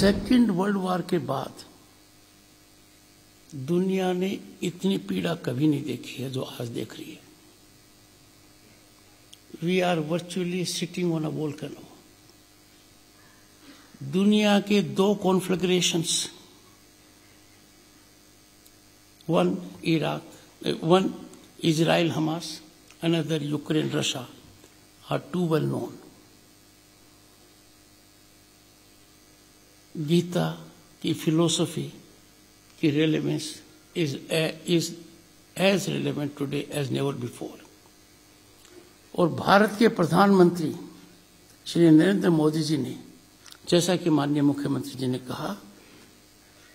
Second world war के बाद दुनिया ने इतनी पीड़ा कभी नहीं देखी है जो आज देख रही है। We are virtually sitting on a volcano. दुनिया के दो conflagrations, one Israel Hamas, another Ukraine Russia, are too well known. Gita की फिलोसफी की relevance is as relevant today as never before। और भारत के प्रधानमंत्री श्री नरेंद्र मोदी जी ने, जैसा कि माननीय मुख्यमंत्री जी ने कहा,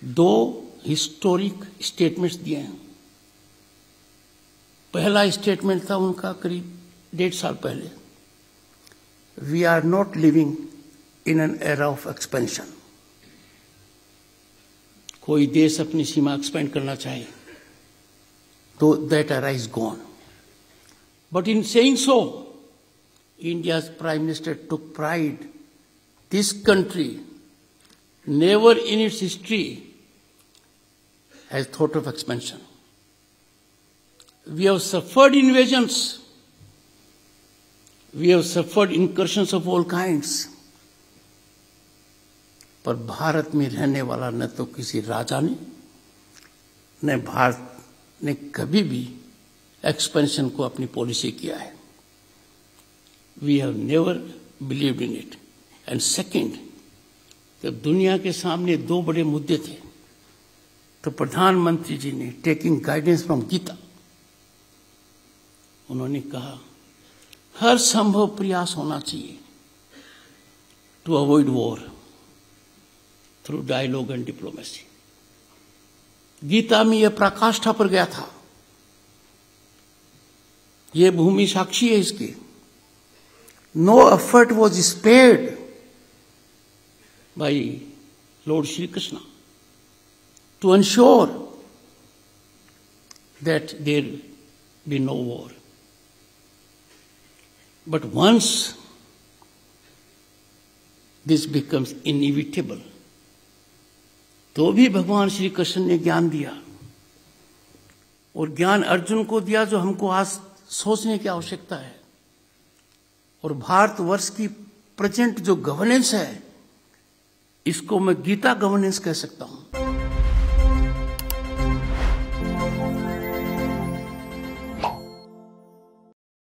दो हिस्टोरिक स्टेटमेंट्स दिए हैं। पहला स्टेटमेंट था उनका करीब 1.5 साल पहले, we are not living in an era of expansion. कोई देश अपनी सीमा एक्सपेंड करना चाहे तो that era is gone. But in saying so, India's Prime Minister took pride. This country, never in its history, has thought of expansion. We have suffered invasions. We have suffered incursions of all kinds. पर भारत में रहने वाला न तो किसी राजा ने, न भारत ने कभी भी एक्सपेंशन को अपनी पॉलिसी किया है। We have never believed in it. And second, जब दुनिया के सामने दो बड़े मुद्दे थे तो प्रधानमंत्री जी ने, टेकिंग गाइडेंस फ्रॉम गीता, उन्होंने कहा हर संभव प्रयास होना चाहिए to avoid war through dialogue and diplomacy. Gita में यह पराकाष्ठा पर गया था, यह भूमि साक्षी है इसकी। No effort was spared by Lord Shri Krishna to ensure that there be no war. But once this becomes inevitable, तो भी भगवान श्री कृष्ण ने ज्ञान दिया, और ज्ञान अर्जुन को दिया जो हमको आज सोचने की आवश्यकता है। और भारतवर्ष की प्रेजेंट जो गवर्नेंस है, इसको मैं गीता गवर्नेंस कह सकता हूं।